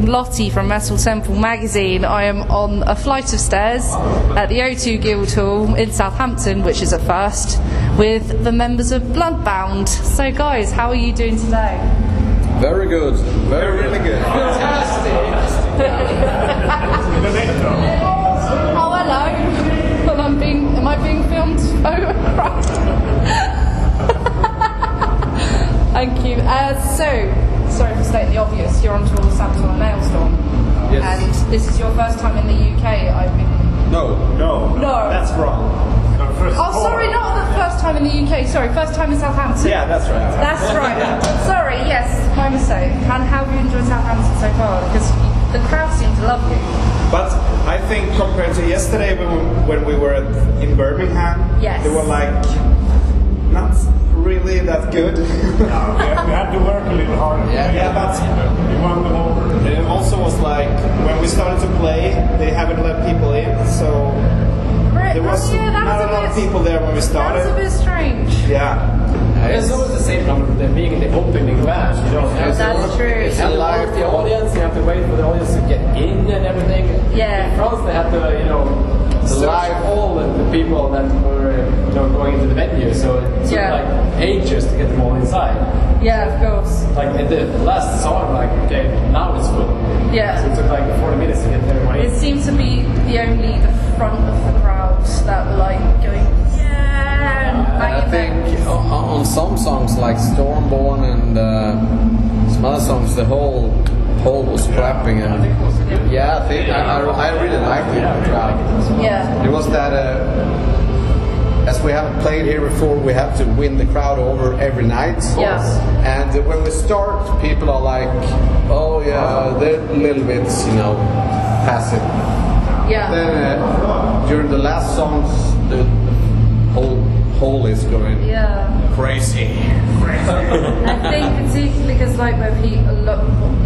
Lotty from Metal Temple magazine. I am on a flight of stairs at the O2 Guildhall in Southampton, which is a first, with the members of Bloodbound. So guys, how are you doing today? Very good. Really good. Fantastic. Oh, hello. Well, am I being filmed? Oh, right. Thank you. Sorry for stating the obvious, you're on tour with Sabaton and Alestorm. Yes. And this is your first time in the UK. No. That's wrong. Sorry, not the first time in the UK. Sorry, first time in Southampton. Yeah, that's right. That's right. Sorry, yes, my mistake. And how have you enjoyed Southampton so far? Because the crowd seemed to love you. But I think compared to yesterday when we were in Birmingham, yes, they were like not really that good. We had to work a little harder. Yeah, but we won them over. it also was like when we started to play, they haven't let people in, so there was not a lot of people there when we started. That was a bit strange. Yeah. It's always the same problem with being in the opening band, you know. That's true. You live the audience, you have to wait for the audience to get in and everything. Yeah. In France, they had to, live all the people that were, going into the venue. So it took like ages to get them all inside. Yeah, of course. Like in the last song, okay, now it's full. Yeah. So it took like 40 minutes to get everyone in. It seemed to be the front of the crowds that were like going, yeah. I think on some songs like Stormborn and some other songs, the whole was clapping, and I think I really liked it. The crowd. Yeah. It was that as we haven't played here before, we have to win the crowd over every night. Yes. And when we start, people are like, oh yeah, they're a little bit, passive. Yeah. Then during the last songs, the whole is going crazy. I think particularly because like where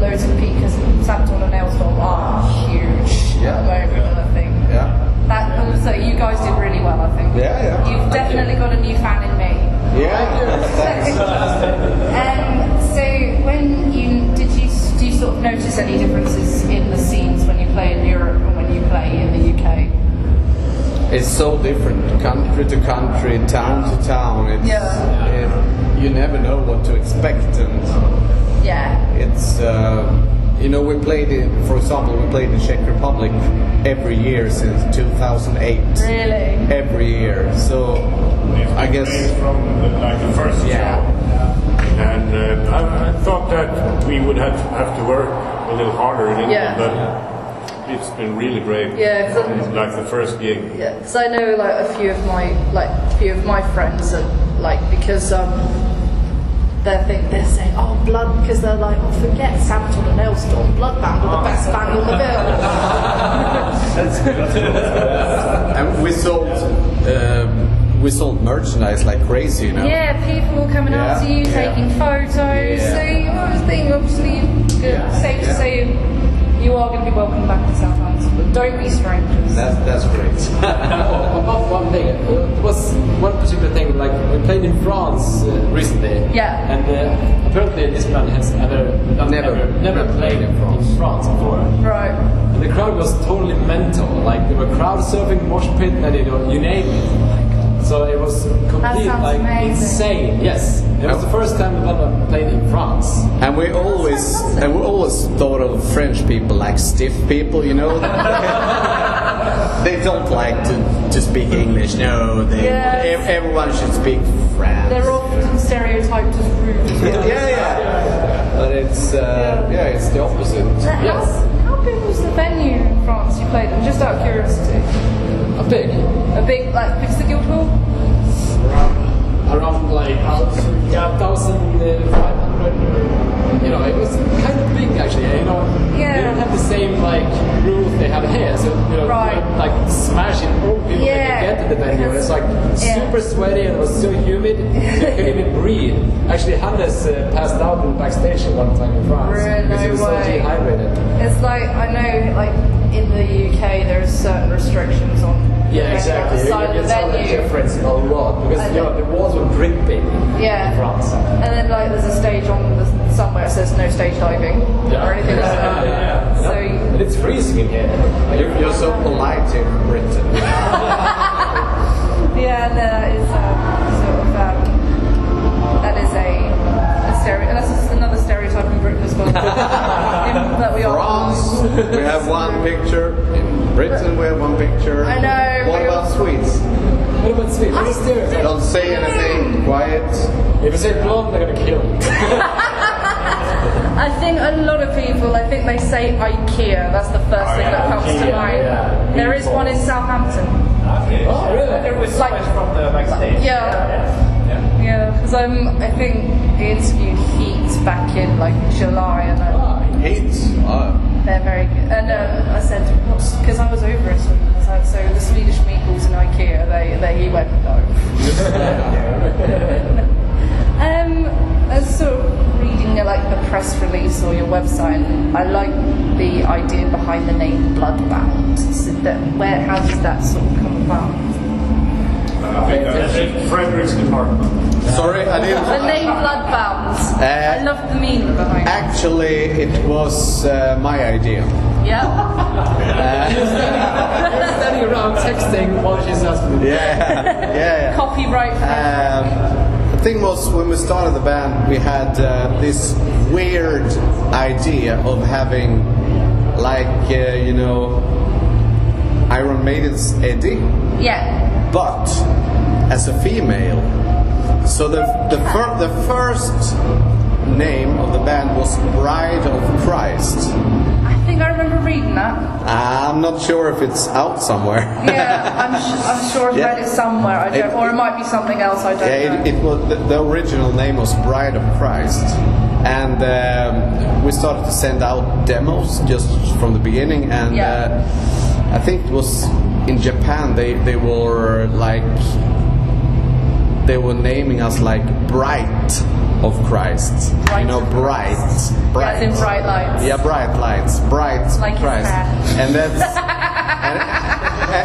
loads of people, because Sabaton and Alestorm are huge at the moment, I think. Yeah. That also, you guys did really well, I think. Yeah. You've definitely got a new fan in me. Yeah. So when do you sort of notice any differences in the scenes when you play in Europe and when you play in the UK? It's so different, country to country, town to town. You never know what to expect, and it's we played for example, we played in Czech Republic every year since 2008. Really? Every year. So I guess from the first show. And I thought that we would have to work a little harder in England, but it's been really great. Yeah, it's like the first gig. Yeah, because I know a few of my friends are because they're saying Blood, because they're like forget Sabaton and Alestorm, Bloodbound are the best band on the bill. And we sold merchandise like crazy, Yeah, people were coming up to you, taking photos. So I was being obviously safe to say you are going to be welcome back to Southampton, but don't be strangers. That's great. About one thing, it was one particular thing, like we played in France recently. Yeah. And apparently this band has never played in France before. Right. And the crowd was totally mental, like they were crowd surfing, mosh pit, and you name it. So it was complete, insane. Yes, it was the first time the band played in France. And we always thought of French people like stiff people, They don't like to speak English. No, everyone should speak French. They're often stereotyped as rude. But it's it's the opposite. How big was the venue in France you played in? Just out of curiosity. A big, big's the Guildhall? Around 1,500. It was kind of big actually. They didn't have the same rules they have here. So smashing all people that can get to the venue. It's super sweaty and it was so humid you couldn't even breathe. Actually, Hannes passed out in the backstage one time in France because he was so dehydrated. It's I know in the UK there's certain restrictions on. Exactly. You can tell the difference a lot because the walls were dripping in France. And then there's a stage on somewhere that says no stage diving or anything like that. that we are. France, we have one picture. In Britain, we have one picture. I know. What about Swedes? What about Swedes? Don't say anything. Quiet. If you say blonde, they're gonna kill you. I think a lot of people, I think they say IKEA. That's the first thing that comes to mind. Yeah. There is one in Southampton. Oh, really? There was like from the backstage. Yeah, because I think he interviewed Heat back in like July, and Heat? they're very good. And I said, because I was over it, I said, so the Swedish meatballs in IKEA, he went no. I was sort of reading like the press release or your website. I like the idea behind the name Bloodbound. So how does that sort of come about? I think that's in Frederick's department. Sorry, I didn't. The name Bloodbound. I love the meaning behind it. Actually, it was my idea. Yeah. You're standing around texting while she's asking. Yeah. Copyright. The thing was, when we started the band, we had this weird idea of having, like, Iron Maiden's Eddie. Yeah. But as a female. So the first name of the band was Bride of Christ. I think I remember reading that. I'm not sure if it's out somewhere. Yeah, I'm sure I've read it somewhere. Or it might be something else. I don't know. It was the original name was Bride of Christ, and we started to send out demos just from the beginning. And I think it was in Japan. They were like. They were naming us like Bright of Christ. Bright bright. As in bright lights. Yeah, bright lights. Bright like Christ. And that's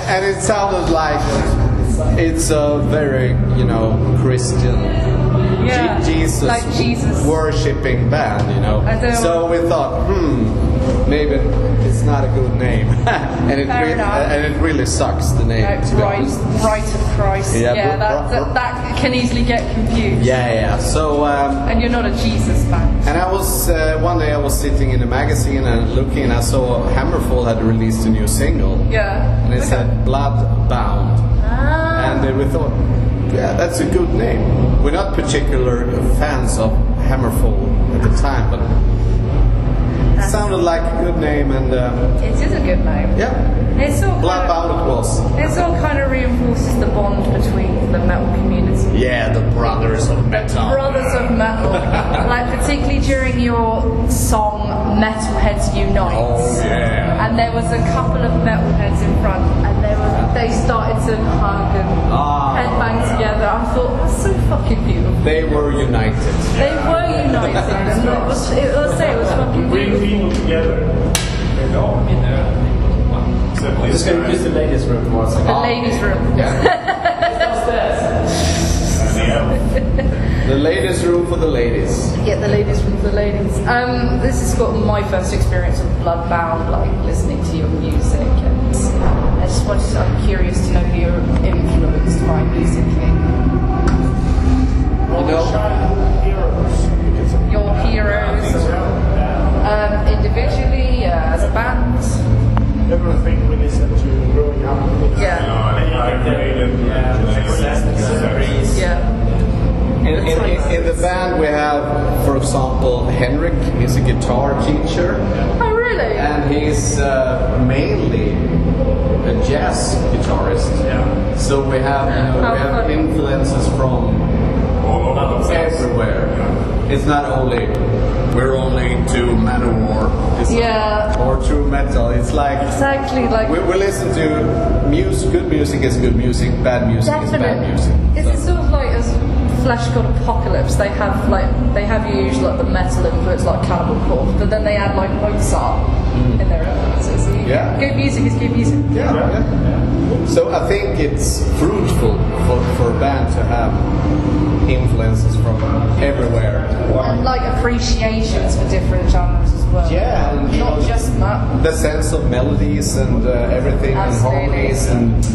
and it sounded like it's a very, Christian Jesus, like Jesus worshipping band, So we thought, maybe it's not a good name. and it really sucks, the name. Bright of Christ. Yeah, that can easily get confused. Yeah. So and you're not a Jesus fan. And I was one day I was sitting in a magazine and looking, and I saw Hammerfall had released a new single. Yeah. And it said Bloodbound. And we thought, yeah, that's a good name. We're not particular fans of Hammerfall at the time, but it sounded like a good name, and it is a good name. Yeah. Bloodbound it was. It all kind of reinforces the bond between the metal community. Yeah, the brothers of metal. Brothers of metal. Like particularly during your song Metalheads Unite. Oh yeah. And there was a couple of metalheads in front, and they started to hug and headbang together. I thought, that's so fucking beautiful. They were united. They were united, and it was fucking beautiful. People together. I'm just going to use the ladies' room for a second. The ladies' room. The ladies' room for the ladies. Yeah, the ladies' room for the ladies. This is got my first experience with Bloodbound, like listening to your music, and I'm curious to know who you're influenced by musically. Your heroes, individually, as a band. Everything we listen to growing up. In the band we have, for example, Henrik. He's a guitar teacher. Oh, really? And he's mainly a jazz guitarist. Yeah. So we have influences from everywhere. It's not only we're only into Manowar. Or true metal. It's like exactly like we listen to music. Good music is good music. Bad music is bad music. It's sort of like as Flesh God Apocalypse. They have usually like the metal influence like Cannibal Corpse, but then they add like Mozart in their influences. So good music is good music. Yeah. So I think it's fruitful for a band to have influences from everywhere. And like appreciations for different genres as well. Yeah, and not just that. The sense of melodies and everything, absolutely. And harmonies, and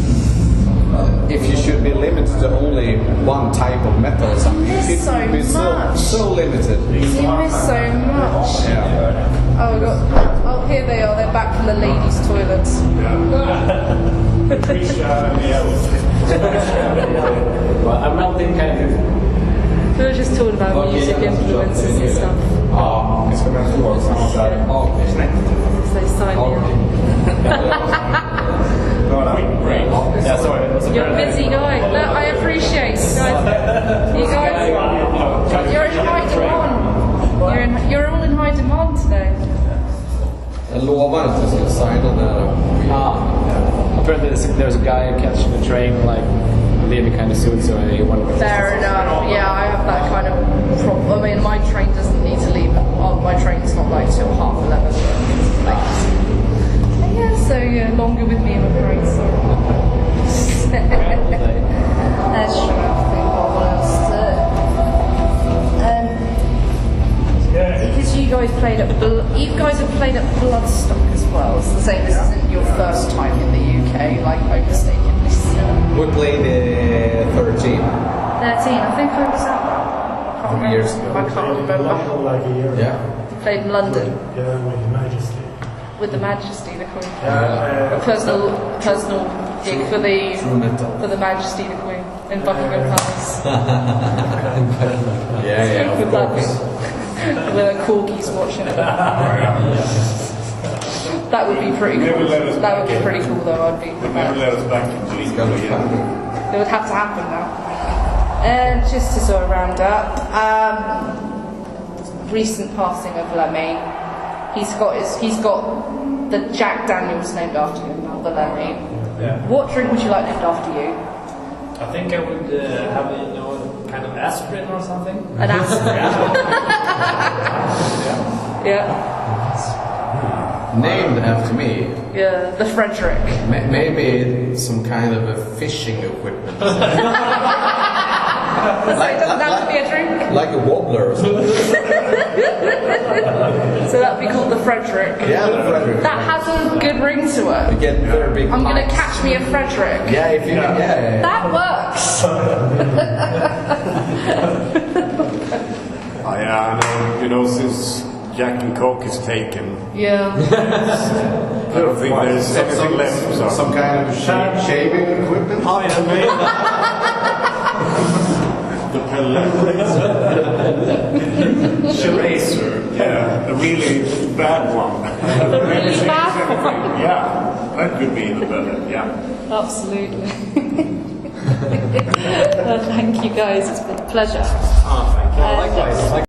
if you should be limited to only one type of metal or something, you should be so limited. You miss so much. Yeah. Oh, we got back from the ladies' toilets. Well, I'm not thinking kind of. We were just talking about music influences and stuff. Ja, vi ska börja fråga samma där. So sign me up. Yeah, sorry, it was a You're a busy guy. Look, I appreciate you guys. You're in high demand. You're all in high demand today. Jag lovar inte att jag ska signa där. Apparently there's a guy catching the train like leaving kind of soon, so he wanted to. Fair enough. Yeah, I have that kind of problem. I mean, my train doesn't need to leave. My train's not like till 11:30. Yeah, so you're longer with me, I'm afraid. So. That's true. What else? Because you guys have played at Bloodstock as well. It's the same. This isn't your first time in the UK, like overstating this. We played 13. 13. I think I was out. Years ago. I can't remember. Like a year. Yeah. Played in London. Yeah, with Your Majesty. With the Majesty, the Queen. A personal gig for the Majesty, the Queen in Buckingham Palace. Yeah. With that, with a corgis watching it. That would be pretty cool. That would be pretty cool, though. I'd be. Never let us back into the It would have to happen now. And just to sort of round up, recent passing of Lemmy. He's got the Jack Daniels named after him, not the Lemmy. Yeah. What drink would you like named after you? I think I would have kind of aspirin or something. An aspirin. Yeah. Named after me. Yeah, the Frederick. Maybe some kind of a fishing equipment. So it doesn't have to be a drink. Like a wobbler or something. So that'd be called the Frederick. Yeah, the Frederick. That has a good ring to it. You get very big. I'm gonna pipes. catch me a Frederick. Yeah, if you yeah. That works. Yeah, I know. Since Jack and Coke is taken, Yeah. I don't think there's anything left. So. Some kind of shaving equipment? Oh, yeah, maybe. The pellet. Eraser. Yeah, a really bad one. The really bad one. Yeah, that could be the pellet. Yeah. Absolutely. Well, thank you guys. It's been a pleasure. Likewise.